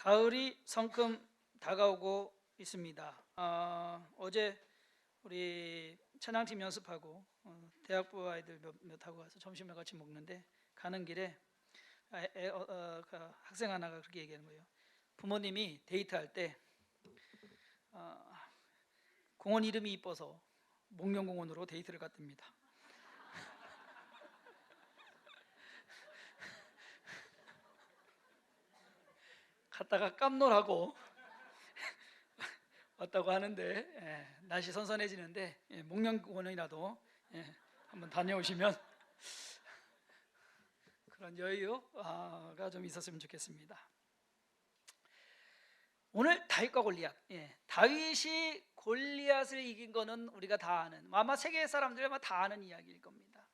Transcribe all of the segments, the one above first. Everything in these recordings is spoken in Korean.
가을이 성큼 다가오고 있습니다. 어제 우리 찬양팀 연습하고 대학부 아이들 몇하고 가서 점심을 같이 먹는데 가는 길에 그 학생 하나가 그렇게 얘기하는 거예요. 부모님이 데이트할 때 공원 이름이 이뻐서 목련공원으로 데이트를 갔답니다. 갔다가 깜놀하고 왔다고 하는데 날씨 선선해지는데 목련공원이라도 한번 다녀오시면 그런 여유가 좀 있었으면 좋겠습니다. 오늘 다윗과 골리앗. 다윗이 골리앗을 이긴 거는 우리가 다 아는, 아마 세계 사람들이 다 아는 이야기일 겁니다.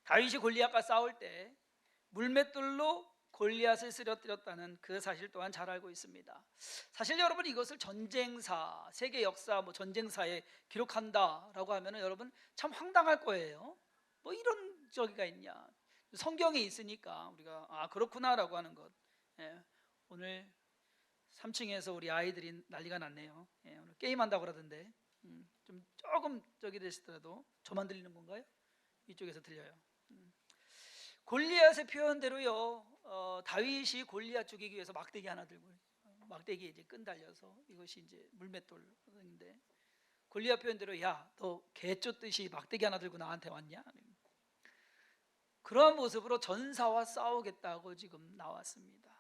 다윗이 골리앗과 싸울 때 물맷돌로 골리앗을 쓰러뜨렸다는 그 사실 또한 잘 알고 있습니다. 사실 여러분, 이것을 전쟁사, 세계 역사 전쟁사에 기록한다라고 하면 여러분 참 황당할 거예요. 뭐 이런 저기가 있냐, 성경에 있으니까 우리가 그렇구나라고 하는 것. 오늘 3층에서 우리 아이들이 난리가 났네요. 오늘 게임한다고 그러던데 좀 조금 저기 되시더라도 저만 들리는 건가요? 이쪽에서 들려요. 골리앗의 표현대로요, 다윗이 골리앗 죽이기 위해서 막대기 하나 들고, 막대기에 이제 끈 달려서, 이것이 이제 물맷돌인데, 골리앗 표현대로 야, 너 개 쫓듯이 막대기 하나 들고 나한테 왔냐? 그러한 모습으로 전사와 싸우겠다고 지금 나왔습니다.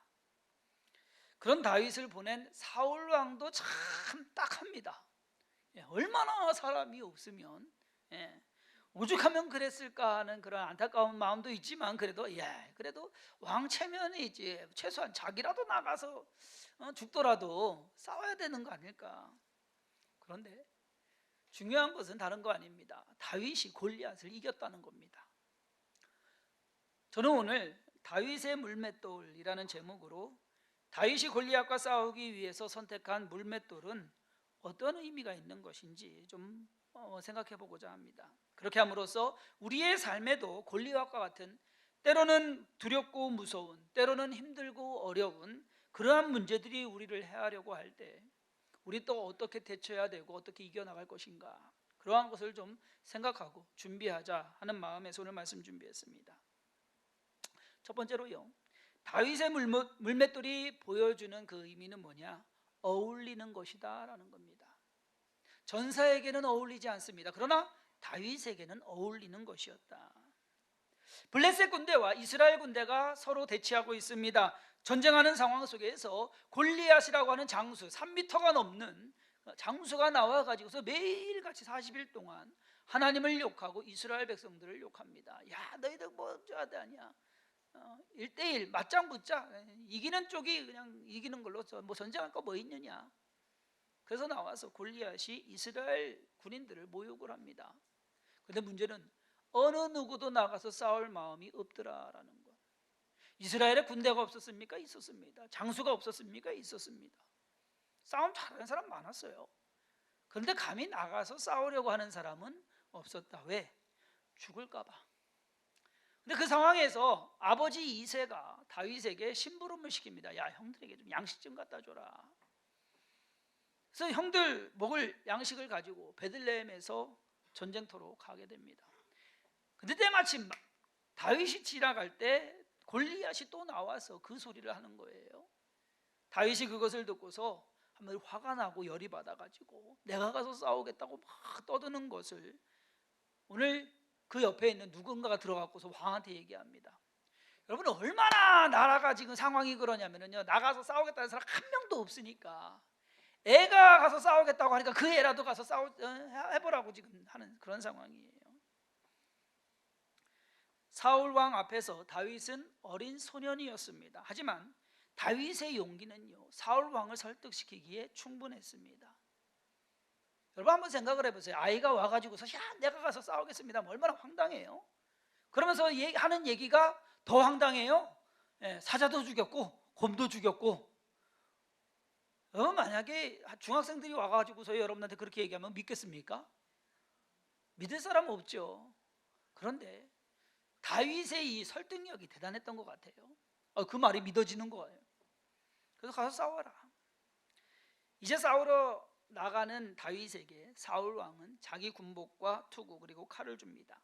그런 다윗을 보낸 사울 왕도 참 딱합니다. 얼마나 사람이 없으면 오죽하면 그랬을까 하는 그런 안타까운 마음도 있지만, 그래도 왕 체면이지, 최소한 자기라도 나가서 죽더라도 싸워야 되는 거 아닐까. 그런데 중요한 것은 다른 거 아닙니다. 다윗이 골리앗을 이겼다는 겁니다. 저는 오늘 다윗의 물맷돌이라는 제목으로 다윗이 골리앗과 싸우기 위해서 선택한 물맷돌은 어떤 의미가 있는 것인지 좀 생각해 보고자 합니다. 그렇게 함으로써 우리의 삶에도 골리앗과 같은, 때로는 두렵고 무서운, 때로는 힘들고 어려운 그러한 문제들이 우리를 해하려고 할 때 우리 또 어떻게 대처해야 되고 어떻게 이겨나갈 것인가, 그러한 것을 좀 생각하고 준비하자 하는 마음에서 오늘 말씀 준비했습니다. 첫 번째로요, 다윗의 물맷돌이 보여주는 그 의미는 뭐냐? 어울리는 것이다 라는 겁니다. 전사에게는 어울리지 않습니다. 그러나 다윗에게는 어울리는 것이었다. 블레셋 군대와 이스라엘 군대가 서로 대치하고 있습니다. 전쟁하는 상황 속에서 골리앗이라고 하는 장수, 3m가 넘는 장수가 나와가지고서 매일같이 40일 동안 하나님을 욕하고 이스라엘 백성들을 욕합니다. 야, 너희들 뭐 어쩌다냐, 1대1 맞짱 붙자, 이기는 쪽이 그냥 이기는 걸로 뭐 전쟁할 거 뭐 있느냐. 그래서 나와서 골리앗이 이스라엘 군인들을 모욕을 합니다. 그런데 문제는 어느 누구도 나가서 싸울 마음이 없더라라는 것. 이스라엘에 군대가 없었습니까? 있었습니다. 장수가 없었습니까? 있었습니다. 싸움 잘하는 사람 많았어요. 그런데 감히 나가서 싸우려고 하는 사람은 없었다. 왜? 죽을까 봐. 근데 그 상황에서 아버지 이새가 다윗에게 심부름을 시킵니다. 야, 형들에게 좀 양식 좀 갖다 줘라. 그래서 형들 먹을 양식을 가지고 베들레헴에서 전쟁터로 가게 됩니다. 근데 때마침 다윗이 지나갈 때 골리앗이 또 나와서 그 소리를 하는 거예요. 다윗이 그것을 듣고서 한번 화가 나고 열이 받아가지고 내가 가서 싸우겠다고 막 떠드는 것을 오늘 그 옆에 있는 누군가가 들어가고서 왕한테 얘기합니다. 여러분, 얼마나 나라가 지금 상황이 그러냐면요, 나가서 싸우겠다는 사람 한 명도 없으니까 애가 가서 싸우겠다고 하니까 그 애라도 가서 해보라고 지금 하는 그런 상황이에요. 사울 왕 앞에서 다윗은 어린 소년이었습니다. 하지만 다윗의 용기는요, 사울 왕을 설득시키기에 충분했습니다. 여러분 한번 생각을 해보세요. 아이가 와가지고서 야, 내가 가서 싸우겠습니다. 얼마나 황당해요. 그러면서 하는 얘기가 더 황당해요. 사자도 죽였고 곰도 죽였고. 만약에 중학생들이 와가지고서 여러분한테 그렇게 얘기하면 믿겠습니까? 믿을 사람 없죠. 그런데 다윗의 이 설득력이 대단했던 것 같아요. 그 말이 믿어지는 거예요. 그래서 가서 싸워라. 이제 싸우러 나가는 다윗에게 사울 왕은 자기 군복과 투구 그리고 칼을 줍니다.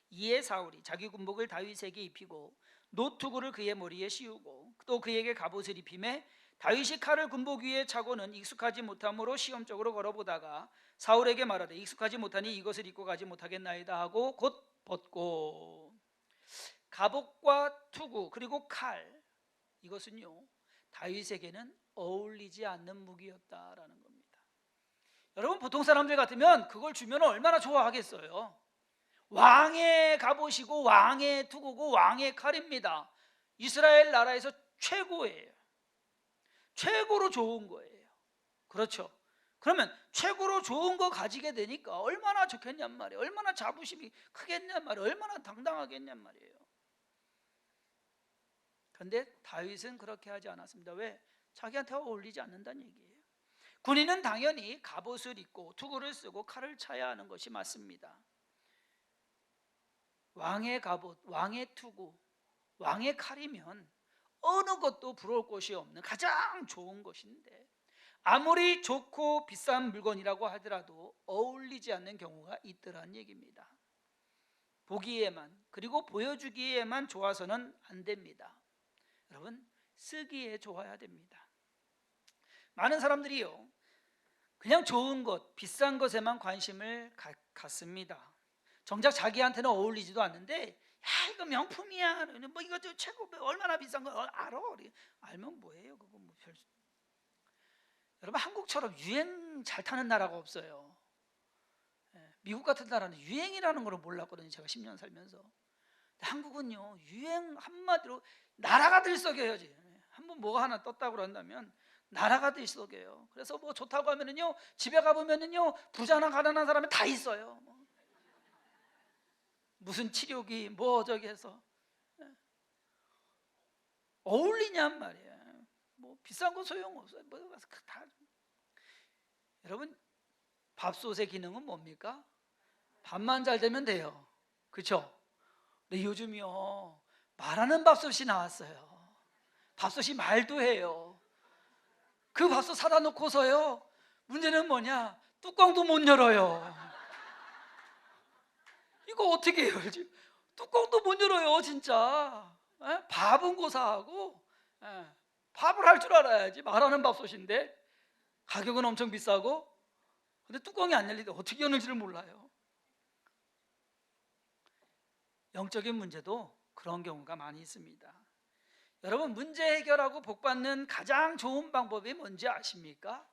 이에 사울이 자기 군복을 다윗에게 입히고 노투구를 그의 머리에 씌우고 또 그에게 갑옷을 입히매 다윗이 칼을 군복 위에 차고는 익숙하지 못함으로 시험적으로 걸어보다가 사울에게 말하되 익숙하지 못하니 이것을 입고 가지 못하겠나이다 하고 곧 벗고. 갑옷과 투구 그리고 칼, 이것은요 다윗에게는 어울리지 않는 무기였다라는 겁니다. 여러분, 보통 사람들 같으면 그걸 주면 얼마나 좋아하겠어요. 왕의 갑옷이고 왕의 투구고 왕의 칼입니다. 이스라엘 나라에서 최고예요. 최고로 좋은 거예요. 그렇죠? 그러면 최고로 좋은 거 가지게 되니까 얼마나 좋겠냔 말이에요. 얼마나 자부심이 크겠냔 말이에요. 얼마나 당당하겠냔 말이에요. 그런데 다윗은 그렇게 하지 않았습니다. 왜? 자기한테 어울리지 않는다는 얘기예요. 군인은 당연히 갑옷을 입고 투구를 쓰고 칼을 차야 하는 것이 맞습니다. 왕의 갑옷, 왕의 투구, 왕의 칼이면 어느 것도 부러울 것이 없는 가장 좋은 것인데 아무리 좋고 비싼 물건이라고 하더라도 어울리지 않는 경우가 있더란 얘기입니다. 보기에만 그리고 보여주기에만 좋아서는 안 됩니다. 여러분, 쓰기에 좋아야 됩니다. 많은 사람들이요 그냥 좋은 것, 비싼 것에만 관심을 갖습니다. 정작 자기한테는 어울리지도 않는데 야 이거 명품이야, 뭐 이거 최고 얼마나 비싼 거 알아? 알면 뭐예요? 그거 뭐 별. 여러분, 한국처럼 유행 잘 타는 나라가 없어요. 미국 같은 나라는 유행이라는 걸 몰랐거든요. 제가 10년 살면서. 한국은요 유행 한마디로 나라가 들썩여야지. 한번 뭐가 하나 떴다고 그런다면 나라가 들썩여요. 그래서 뭐 좋다고 하면은요 집에 가보면은요 부자나 가난한 사람이 다 있어요. 무슨 치료기 뭐 저기 해서 어울리냔 말이에요. 뭐 비싼 거 소용없어요. 뭐 다. 여러분, 밥솥의 기능은 뭡니까? 밥만 잘 되면 돼요. 그렇죠? 근데 요즘이요 말하는 밥솥이 나왔어요. 밥솥이 말도 해요. 그 밥솥 사다 놓고서요 문제는 뭐냐? 뚜껑도 못 열어요. 이거 어떻게 열지? 뚜껑도 못 열어요 진짜. 밥은 고사하고 밥을 할 줄 알아야지. 말하는 밥솥인데 가격은 엄청 비싸고 근데 뚜껑이 안 열리는데 어떻게 여는지를 몰라요. 영적인 문제도 그런 경우가 많이 있습니다. 여러분, 문제 해결하고 복받는 가장 좋은 방법이 뭔지 아십니까?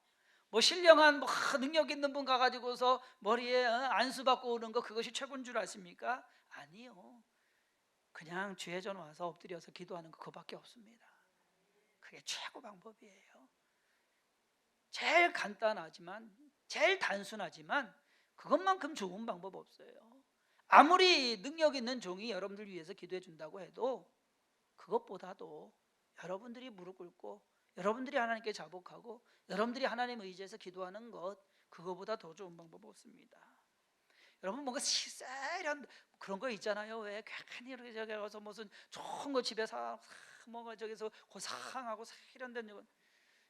뭐 신령한 뭐 능력 있는 분 가가지고서 머리에 안수 받고 오는 거 그것이 최고인 줄 아십니까? 아니요. 그냥 주의 전 와서 엎드려서 기도하는 거 그거밖에 없습니다. 그게 최고 방법이에요. 제일 간단하지만 제일 단순하지만 그것만큼 좋은 방법 없어요. 아무리 능력 있는 종이 여러분들 위해서 기도해 준다고 해도 그것보다도 여러분들이 무릎 꿇고 여러분들이 하나님께 자복하고 여러분들이 하나님 의지해서 기도하는 것, 그거보다 더 좋은 방법 없습니다. 여러분, 뭔가 세련 그런 거 있잖아요. 왜 괜히 이렇게 저기 가서 무슨 좋은 거 집에서 뭔가 저기서 고상하고 세련된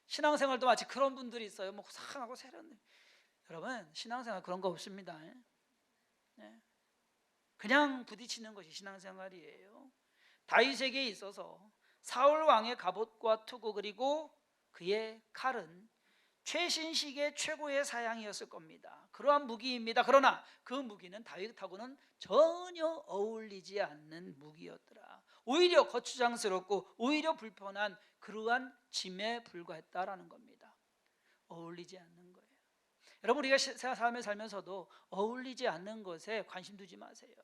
신앙생활도 마치 그런 분들이 있어요. 뭐 고상하고 세련된. 여러분, 신앙생활 그런 거 없습니다. 그냥 부딪히는 것이 신앙생활이에요. 다윗에게 있어서 사울 왕의 갑옷과 투구 그리고 그의 칼은 최신식의 최고의 사양이었을 겁니다. 그러한 무기입니다. 그러나 그 무기는 다윗하고는 전혀 어울리지 않는 무기였더라. 오히려 거추장스럽고 오히려 불편한 그러한 짐에 불과했다라는 겁니다. 어울리지 않는 거예요. 여러분, 우리가 삶을 살면서도 어울리지 않는 것에 관심 두지 마세요.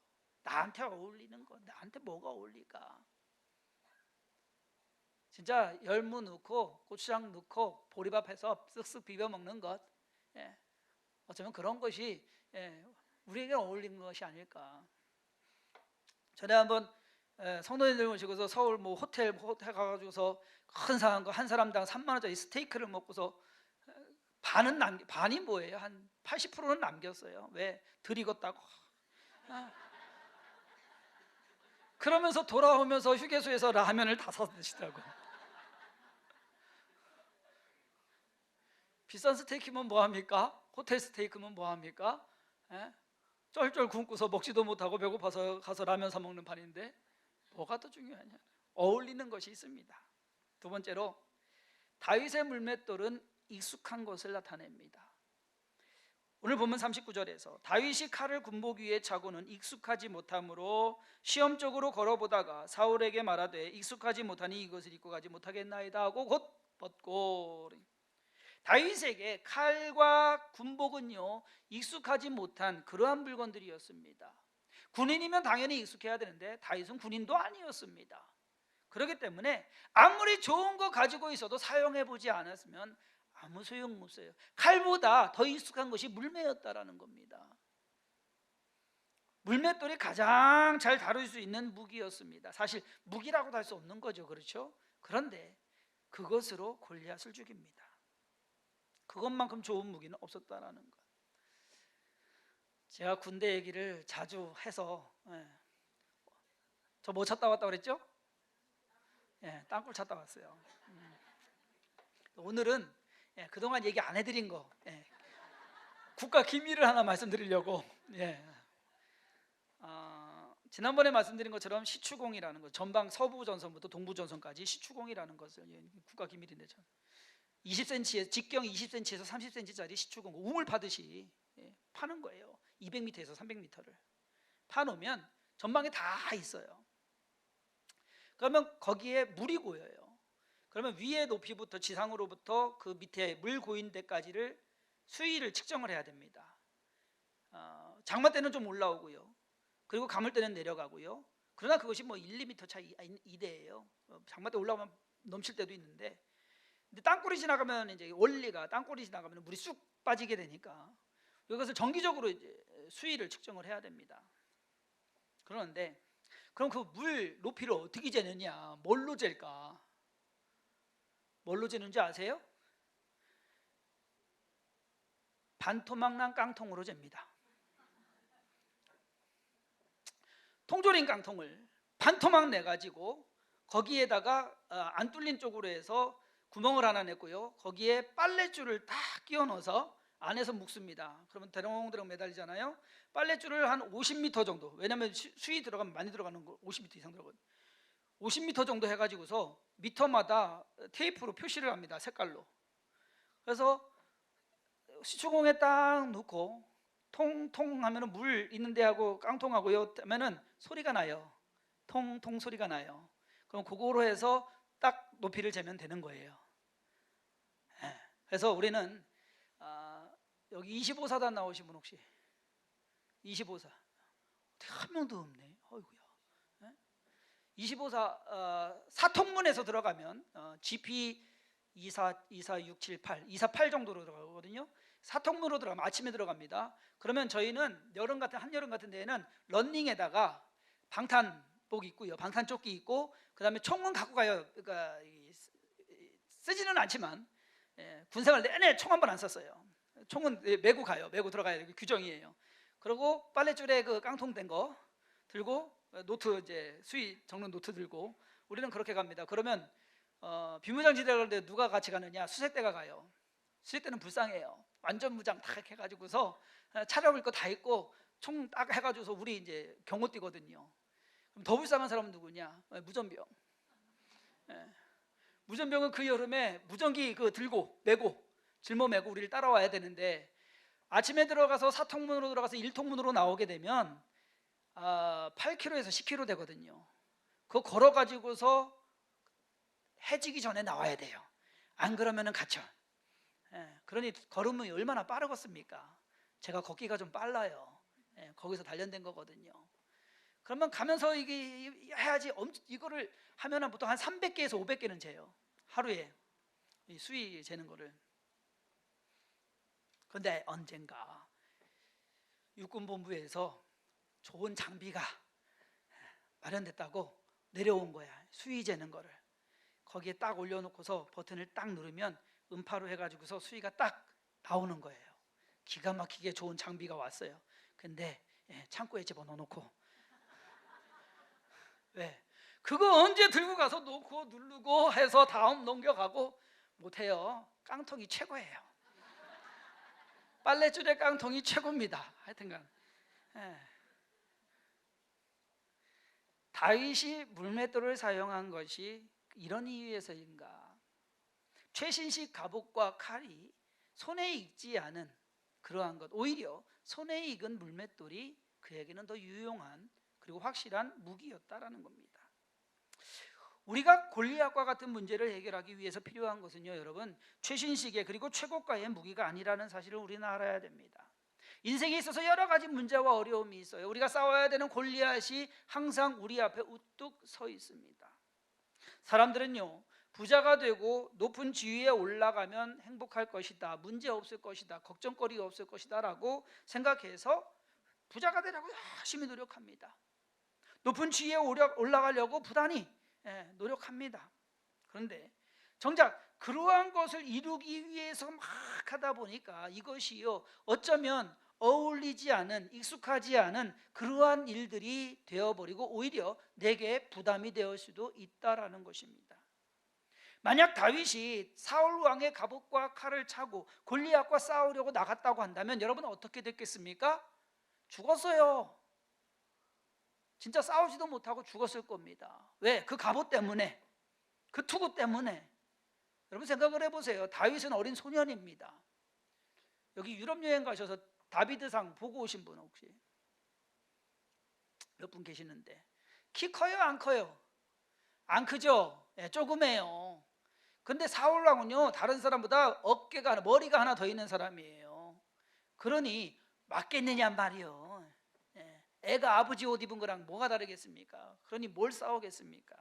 나한테 어울리는 거, 나한테 뭐가 어울릴까? 진짜 열무 넣고 고추장 넣고 보리밥해서 쓱쓱 비벼 먹는 것, 어쩌면 그런 것이 우리에게 어울리는 것이 아닐까. 전에 한번 성도님들 모시고서 서울 뭐 호텔 가가지고서 큰 한 사람당 3만 원짜리 스테이크를 먹고서 반이 뭐예요? 한 80%는 남겼어요. 왜? 덜 익었다고. 그러면서 돌아오면서 휴게소에서 라면을 다 사 드시더라고. 비싼 스테이크면 뭐합니까? 호텔 스테이크면 뭐합니까? 예? 쩔쩔 굶고서 먹지도 못하고 배고파서 가서 라면 사 먹는 판인데 뭐가 더 중요하냐? 어울리는 것이 있습니다. 두 번째로 다윗의 물맷돌은 익숙한 것을 나타냅니다. 오늘 본문 39절에서 다윗이 칼을 군복 위에 차고는 익숙하지 못하므로 시험적으로 걸어보다가 사울에게 말하되 익숙하지 못하니 이것을 입고 가지 못하겠나이다 하고 곧 벗고. 다윗에게 칼과 군복은요 익숙하지 못한 그러한 물건들이었습니다. 군인이면 당연히 익숙해야 되는데 다윗은 군인도 아니었습니다. 그렇기 때문에 아무리 좋은 거 가지고 있어도 사용해 보지 않았으면 아무 소용 없어요. 칼보다 더 익숙한 것이 물매였다라는 겁니다. 물맷돌이 가장 잘 다룰 수 있는 무기였습니다. 사실 무기라고도 할 수 없는 거죠, 그렇죠? 그런데 그것으로 골리앗을 죽입니다. 그것만큼 좋은 무기는 없었다라는 것. 제가 군대 얘기를 자주 해서 저 뭐 찾다 왔다 그랬죠? 땅굴 찾다 왔어요. 오늘은 그동안 얘기 안 해드린 거 국가 기밀을 하나 말씀드리려고. 지난번에 말씀드린 것처럼 시추공이라는 것, 전방 서부전선부터 동부전선까지 시추공이라는 것을 국가 기밀인데 20cm에 직경 20cm에서 30cm짜리 시추공 우물 파듯이 파는 거예요. 200m에서 300m를 파놓으면 전방에 다 있어요. 그러면 거기에 물이 고여요. 그러면 위의 높이부터 지상으로부터 그 밑에 물 고인 데까지를 수위를 측정을 해야 됩니다. 장마 때는 좀 올라오고요. 그리고 가물 때는 내려가고요. 그러나 그것이 뭐 1, 2m 차이 이대예요. 장마 때 올라오면 넘칠 때도 있는데, 근데 땅굴이 지나가면 이제 원리가 땅굴이 지나가면 물이 쑥 빠지게 되니까 이것을 정기적으로 이제 수위를 측정을 해야 됩니다. 그런데 그럼 그 물 높이를 어떻게 재느냐? 뭘로 잴까? 뭘로 재는지 아세요? 반토막난 깡통으로 잽니다. 통조림 깡통을 반토막 내가지고 거기에다가 안 뚫린 쪽으로 해서 구멍을 하나 냈고요. 거기에 빨랫줄을 딱 끼워 넣어서 안에서 묶습니다. 그러면 대롱대롱 매달리잖아요. 빨랫줄을 한 50m 정도, 왜냐하면 수위 들어가면 많이 들어가는 거 50m 이상 들어가거든요. 50m 정도 해가지고서 미터마다 테이프로 표시를 합니다. 색깔로. 그래서 시추공에 딱 넣고 통통 하면은 물 있는데 하고 깡통하고요 하면은 소리가 나요. 통통 소리가 나요. 그럼 그거로 해서 딱 높이를 재면 되는 거예요. 그래서 우리는 여기 25사단 나오신 분 혹시? 25사 한 명도 없네. 어이구야. 25사 사통문에서 들어가면 GP 24, 24, 6, 7, 8, 248 정도로 들어가거든요. 사통문으로 들어가면 아침에 들어갑니다. 그러면 저희는 한여름 같은 데에는 런닝에다가 방탄복 있고요, 방탄조끼 있고, 그 다음에 총은 갖고 가요. 그러니까 쓰지는 않지만 군생활 내내 총 한 번 안 썼어요. 총은 메고 가요. 메고 들어가야 되고 규정이에요. 그리고 빨랫줄에 그 깡통된 거 들고 노트 이제 수위 적는 노트 들고 우리는 그렇게 갑니다. 그러면 비무장지대 갈 때 누가 같이 가느냐? 수색대가 가요. 수색대는 불쌍해요. 완전 무장 딱 해가지고서 차려볼 거 다 있고 총 딱 해가지고서 우리 이제 경호 뛰거든요. 그럼 더 불쌍한 사람은 누구냐? 무전병. 무전병은 그 여름에 무전기 그 들고 메고 짊어 메고 우리를 따라와야 되는데, 아침에 들어가서 사통문으로 들어가서 1통문으로 나오게 되면 8km에서 10km 되거든요. 그거 걸어가지고서 해지기 전에 나와야 돼요. 안 그러면은 갇혀. 그러니 걸음이 얼마나 빠르겠습니까? 제가 걷기가 좀 빨라요. 거기서 단련된 거거든요. 그러면 가면서 이게 해야지. 이거를 하면은 보통 한 300개에서 500개는 재요. 하루에 이 수위 재는 거를. 그런데 언젠가 육군본부에서 좋은 장비가 마련됐다고 내려온 거야. 수위 재는 거를. 거기에 딱 올려놓고서 버튼을 딱 누르면 음파로 해가지고서 수위가 딱 나오는 거예요. 기가 막히게 좋은 장비가 왔어요. 근데 창고에 집어넣어놓고 왜? 그거 언제 들고 가서 놓고 누르고 해서 다음 넘겨가고 못해요. 깡통이 최고예요. 빨래줄의 깡통이 최고입니다. 하여튼간 다윗이 물맷돌을 사용한 것이 이런 이유에서인가? 최신식 갑옷과 칼이 손에 익지 않은 그러한 것, 오히려 손에 익은 물맷돌이 그에게는 더 유용한 그리고 확실한 무기였다라는 겁니다. 우리가 골리앗과 같은 문제를 해결하기 위해서 필요한 것은요, 여러분, 최신식의 그리고 최고가의 무기가 아니라는 사실을 우리는 알아야 됩니다. 인생에 있어서 여러 가지 문제와 어려움이 있어요. 우리가 싸워야 되는 골리앗이 항상 우리 앞에 우뚝 서 있습니다. 사람들은요, 부자가 되고 높은 지위에 올라가면 행복할 것이다, 문제 없을 것이다, 걱정거리가 없을 것이다 라고 생각해서 부자가 되려고 열심히 노력합니다. 높은 지위에 올라가려고 부단히 노력합니다. 그런데 정작 그러한 것을 이루기 위해서 막 하다 보니까 이것이요, 어쩌면 어울리지 않은, 익숙하지 않은 그러한 일들이 되어버리고 오히려 내게 부담이 되을 수도 있다라는 것입니다. 만약 다윗이 사울 왕의 갑옷과 칼을 차고 골리앗과 싸우려고 나갔다고 한다면 여러분은 어떻게 됐겠습니까? 죽었어요. 진짜 싸우지도 못하고 죽었을 겁니다. 왜? 그 갑옷 때문에, 그 투구 때문에. 여러분 생각을 해보세요. 다윗은 어린 소년입니다. 여기 유럽 여행 가셔서 다비드상 보고 오신 분 혹시 몇 분 계시는데, 키 커요 안 커요? 안 크죠? 조그매요. 근데 사울 왕은요, 다른 사람보다 머리가 하나 더 있는 사람이에요. 그러니 맞겠느냐 말이요. 애가 아버지 옷 입은 거랑 뭐가 다르겠습니까? 그러니 뭘 싸우겠습니까?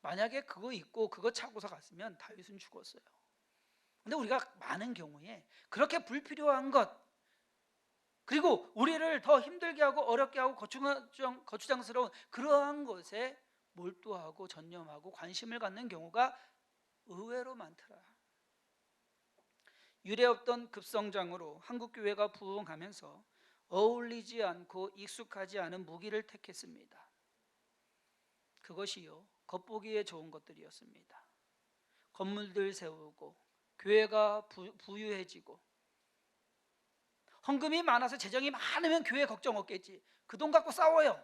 만약에 그거 입고 그거 차고서 갔으면 다윗은 죽었어요. 근데 우리가 많은 경우에 그렇게 불필요한 것, 그리고 우리를 더 힘들게 하고 어렵게 하고 거추장스러운 그러한 것에 몰두하고 전념하고 관심을 갖는 경우가 의외로 많더라. 유례없던 급성장으로 한국교회가 부흥하면서 어울리지 않고 익숙하지 않은 무기를 택했습니다. 그것이요, 겉보기에 좋은 것들이었습니다. 건물들 세우고 교회가 부유해지고, 헌금이 많아서 재정이 많으면 교회 걱정 없겠지. 그 돈 갖고 싸워요.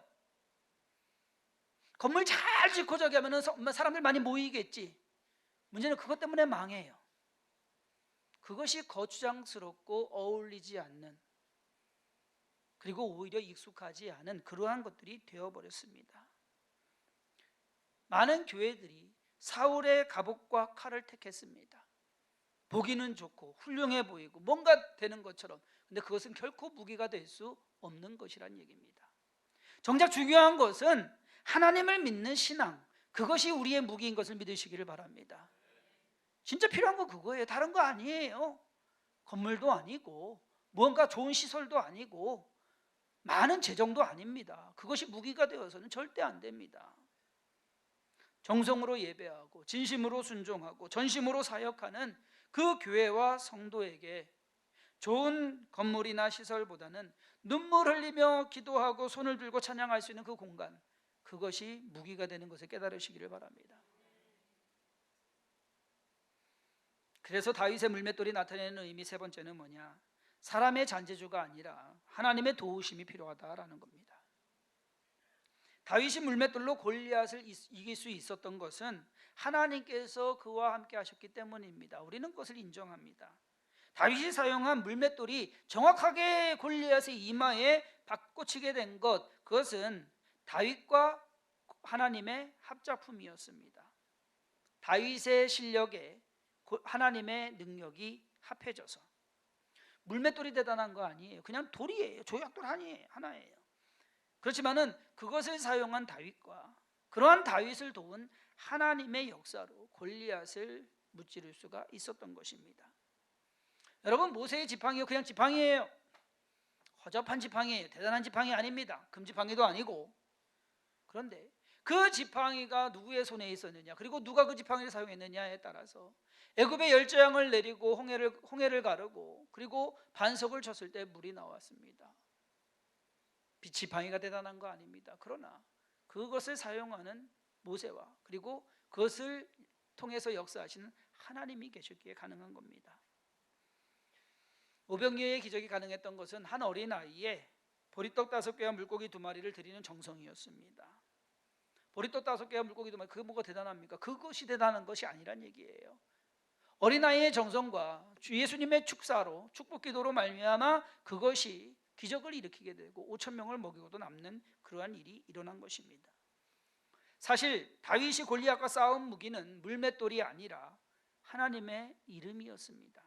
건물 잘 짓고 저기 하면 사람들 많이 모이겠지. 문제는 그것 때문에 망해요. 그것이 거추장스럽고 어울리지 않는, 그리고 오히려 익숙하지 않은 그러한 것들이 되어버렸습니다. 많은 교회들이 사울의 갑옷과 칼을 택했습니다. 보기는 좋고 훌륭해 보이고 뭔가 되는 것처럼, 근데 그것은 결코 무기가 될 수 없는 것이란 얘기입니다. 정작 중요한 것은 하나님을 믿는 신앙, 그것이 우리의 무기인 것을 믿으시기를 바랍니다. 진짜 필요한 건 그거예요. 다른 거 아니에요. 건물도 아니고 무언가 좋은 시설도 아니고 많은 재정도 아닙니다. 그것이 무기가 되어서는 절대 안 됩니다. 정성으로 예배하고 진심으로 순종하고 전심으로 사역하는 그 교회와 성도에게 좋은 건물이나 시설보다는 눈물 흘리며 기도하고 손을 들고 찬양할 수 있는 그 공간, 그것이 무기가 되는 것을 깨달으시기를 바랍니다. 그래서 다윗의 물맷돌이 나타내는 의미 세 번째는 뭐냐? 사람의 잔재주가 아니라 하나님의 도우심이 필요하다라는 겁니다. 다윗이 물맷돌로 골리앗을 이길 수 있었던 것은 하나님께서 그와 함께 하셨기 때문입니다. 우리는 그것을 인정합니다. 다윗이 사용한 물맷돌이 정확하게 골리앗의 이마에 받꽂히게 된 것, 그것은 다윗과 하나님의 합작품이었습니다. 다윗의 실력에 하나님의 능력이 합해져서. 물맷돌이 대단한 거 아니에요. 그냥 돌이에요. 조약돌 하나예요. 그렇지만은 그것을 사용한 다윗과 그러한 다윗을 도운 하나님의 역사로 골리앗을 무찌를 수가 있었던 것입니다. 여러분, 모세의 지팡이가 그냥 지팡이에요. 허접한 지팡이에요. 대단한 지팡이 아닙니다. 금지팡이도 아니고. 그런데 그 지팡이가 누구의 손에 있었느냐, 그리고 누가 그 지팡이를 사용했느냐에 따라서 애굽의 열재앙을 내리고 홍해를 가르고 그리고 반석을 쳤을 때 물이 나왔습니다. 지팡이가 대단한 거 아닙니다. 그러나 그것을 사용하는 모세와 그리고 그것을 통해서 역사하시는 하나님이 계셨기에 가능한 겁니다. 오병이어의 기적이 가능했던 것은 한 어린아이에 보리떡 5개와 물고기 2마리를 드리는 정성이었습니다. 보리떡 5개와 물고기 2마리, 그거 뭐가 대단합니까? 그것이 대단한 것이 아니란 얘기예요. 어린아이의 정성과 예수님의 축사로, 축복기도로 말미암아 그것이 기적을 일으키게 되고 5,000명을 먹이고도 남는 그러한 일이 일어난 것입니다. 사실 다윗이 골리앗과 싸운 무기는 물맷돌이 아니라 하나님의 이름이었습니다.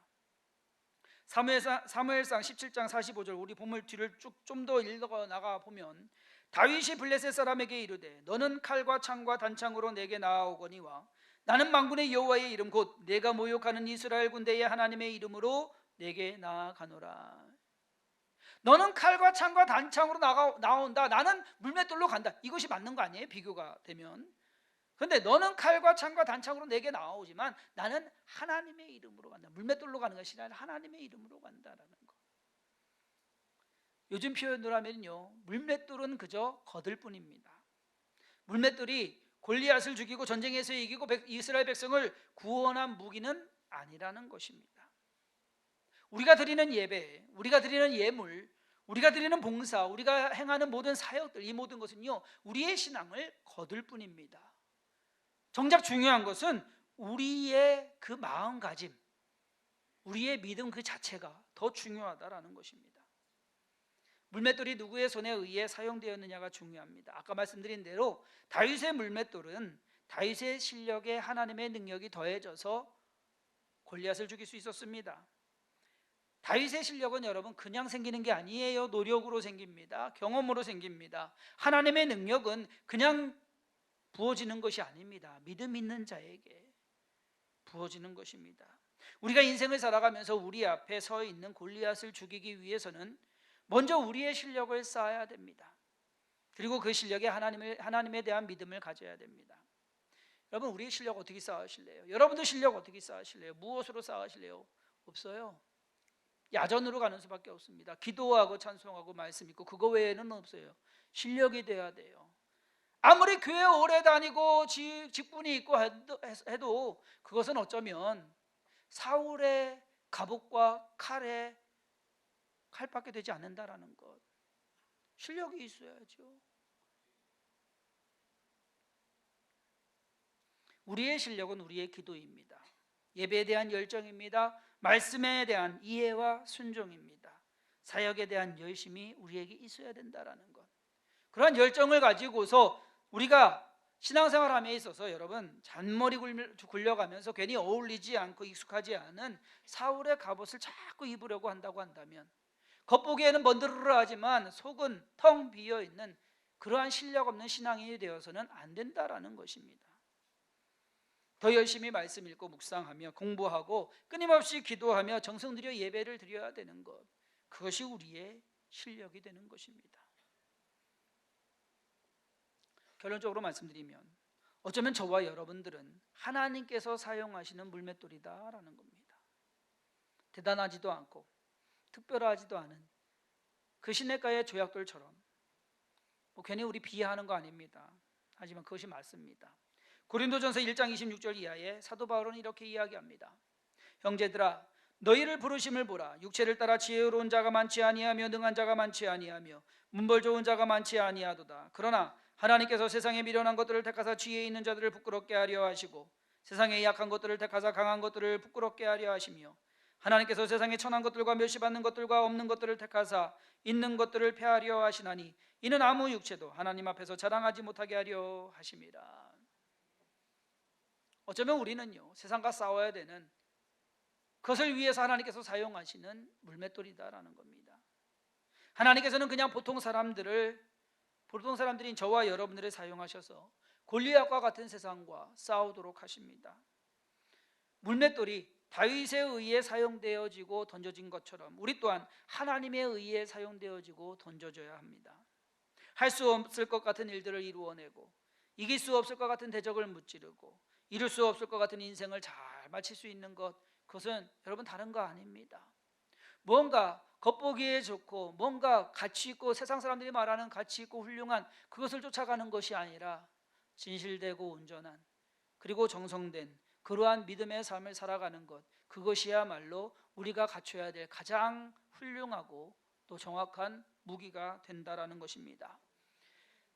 사무엘상 17장 45절, 우리 본문 뒤를 쭉 좀 더 읽어 나가 보면, 다윗이 블레셋 사람에게 이르되 너는 칼과 창과 단창으로 내게 나아오거니와 나는 만군의 여호와의 이름 곧 내가 모욕하는 이스라엘 군대의 하나님의 이름으로 내게 나아가노라. 너는 칼과 창과 단창으로 나온다. 나는 물맷돌로 간다. 이것이 맞는 거 아니에요? 비교가 되면. 그런데 너는 칼과 창과 단창으로 내게 나오지만 나는 하나님의 이름으로 간다. 물맷돌로 가는 것이 아니라 하나님의 이름으로 간다라는 거. 요즘 표현으로 하면요, 물맷돌은 그저 거들 뿐입니다. 물맷돌이 골리앗을 죽이고 전쟁에서 이기고 이스라엘 백성을 구원한 무기는 아니라는 것입니다. 우리가 드리는 예배, 우리가 드리는 예물, 우리가 드리는 봉사, 우리가 행하는 모든 사역들, 이 모든 것은요, 우리의 신앙을 거둘 뿐입니다. 정작 중요한 것은 우리의 그 마음가짐, 우리의 믿음 그 자체가 더 중요하다라는 것입니다. 물맷돌이 누구의 손에 의해 사용되었느냐가 중요합니다. 아까 말씀드린 대로 다윗의 물맷돌은 다윗의 실력에 하나님의 능력이 더해져서 골리앗을 죽일 수 있었습니다. 다윗의 실력은 여러분 그냥 생기는 게 아니에요. 노력으로 생깁니다. 경험으로 생깁니다. 하나님의 능력은 그냥 부어지는 것이 아닙니다. 믿음 있는 자에게 부어지는 것입니다. 우리가 인생을 살아가면서 우리 앞에 서 있는 골리앗을 죽이기 위해서는 먼저 우리의 실력을 쌓아야 됩니다. 그리고 그 실력에 하나님에 대한 믿음을 가져야 됩니다. 여러분, 우리의 실력 어떻게 쌓으실래요? 여러분도 실력 어떻게 쌓으실래요? 무엇으로 쌓으실래요? 없어요. 야전으로 가는 수밖에 없습니다. 기도하고 찬송하고 말씀 있고 그거 외에는 없어요. 실력이 돼야 돼요. 아무리 교회 오래 다니고 직분이 있고 해도 그것은 어쩌면 사울의 갑옷과 칼밖에 되지 않는다라는 것. 실력이 있어야죠. 우리의 실력은 우리의 기도입니다. 예배에 대한 열정입니다. 말씀에 대한 이해와 순종입니다. 사역에 대한 열심이 우리에게 있어야 된다라는 것. 그런 열정을 가지고서 우리가 신앙생활함에 있어서 여러분 잔머리 굴려가면서 괜히 어울리지 않고 익숙하지 않은 사울의 갑옷을 자꾸 입으려고 한다고 한다면 겉보기에는 번드르르하지만 속은 텅 비어있는 그러한 실력 없는 신앙인이 되어서는 안 된다라는 것입니다. 더 열심히 말씀 읽고 묵상하며 공부하고 끊임없이 기도하며 정성 들여 예배를 드려야 되는 것, 그것이 우리의 실력이 되는 것입니다. 결론적으로 말씀드리면 어쩌면 저와 여러분들은 하나님께서 사용하시는 물맷돌이다라는 겁니다. 대단하지도 않고 특별하지도 않은 그 시냇가의 조약돌처럼 괜히 우리 비하하는 거 아닙니다. 하지만 그것이 맞습니다. 고린도전서 1장 26절 이하에 사도 바울은 이렇게 이야기합니다. 형제들아, 너희를 부르심을 보라. 육체를 따라 지혜로운 자가 많지 아니하며 능한 자가 많지 아니하며 문벌 좋은 자가 많지 아니하도다. 그러나 하나님께서 세상에 미련한 것들을 택하사 지혜 있는 자들을 부끄럽게 하려 하시고 세상에 약한 것들을 택하사 강한 것들을 부끄럽게 하려 하시며 하나님께서 세상에 천한 것들과 멸시받는 것들과 없는 것들을 택하사 있는 것들을 폐하려 하시나니 이는 아무 육체도 하나님 앞에서 자랑하지 못하게 하려 하심이라. 어쩌면 우리는요, 세상과 싸워야 되는 그것을 위해서 하나님께서 사용하시는 물맷돌이다라는 겁니다. 하나님께서는 그냥 보통 사람들인 저와 여러분들을 사용하셔서 골리앗과 같은 세상과 싸우도록 하십니다. 물맷돌이 다윗에 의해 사용되어지고 던져진 것처럼 우리 또한 하나님에 의해 사용되어지고 던져져야 합니다. 할 수 없을 것 같은 일들을 이루어내고 이길 수 없을 것 같은 대적을 무찌르고 이룰 수 없을 것 같은 인생을 잘 마칠 수 있는 것, 그것은 여러분 다른 거 아닙니다. 뭔가 겉보기에 좋고 뭔가 가치 있고 세상 사람들이 말하는 가치 있고 훌륭한 그것을 쫓아가는 것이 아니라 진실되고 온전한 그리고 정성된 그러한 믿음의 삶을 살아가는 것, 그것이야말로 우리가 갖춰야 될 가장 훌륭하고 또 정확한 무기가 된다라는 것입니다.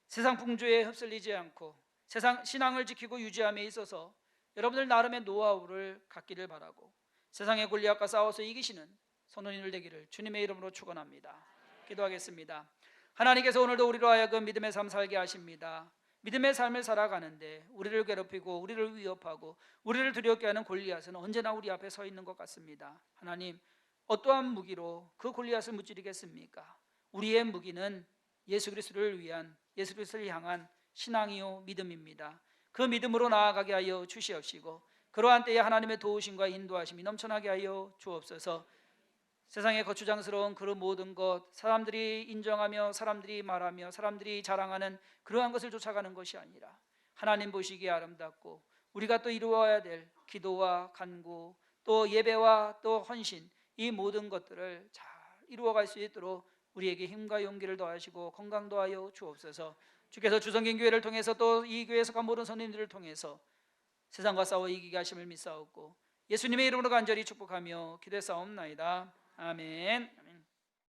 세상 풍조에 휩쓸리지 않고 세상 신앙을 지키고 유지함에 있어서 여러분들 나름의 노하우를 갖기를 바라고, 세상의 골리앗과 싸워서 이기시는 선원인들 되기를 주님의 이름으로 축원합니다. 기도하겠습니다. 하나님께서 오늘도 우리로 하여금 믿음의 삶 살게 하십니다. 믿음의 삶을 살아가는데 우리를 괴롭히고 우리를 위협하고 우리를 두렵게 하는 골리앗은 언제나 우리 앞에 서 있는 것 같습니다. 하나님, 어떠한 무기로 그 골리앗을 무찌르겠습니까? 우리의 무기는 예수 그리스도를 위한, 예수 그리스도를 향한 신앙이요 믿음입니다. 그 믿음으로 나아가게 하여 주시옵시고, 그러한 때에 하나님의 도우심과 인도하심이 넘쳐나게 하여 주옵소서. 세상의 거추장스러운 그 모든 것, 사람들이 인정하며 사람들이 말하며 사람들이 자랑하는 그러한 것을 쫓아가는 것이 아니라 하나님 보시기에 아름답고 우리가 또 이루어야 될 기도와 간구, 또 예배와 또 헌신, 이 모든 것들을 잘 이루어갈 수 있도록 우리에게 힘과 용기를 더하시고 건강 더하여 주옵소서. 주께서 주성긴 교회를 통해서 또 이 교회에 속한 모든 선생님들을 통해서 세상과 싸워 이기게 하심을 믿사옵고 예수님의 이름으로 간절히 축복하며 기도했사옵나이다. 아멘.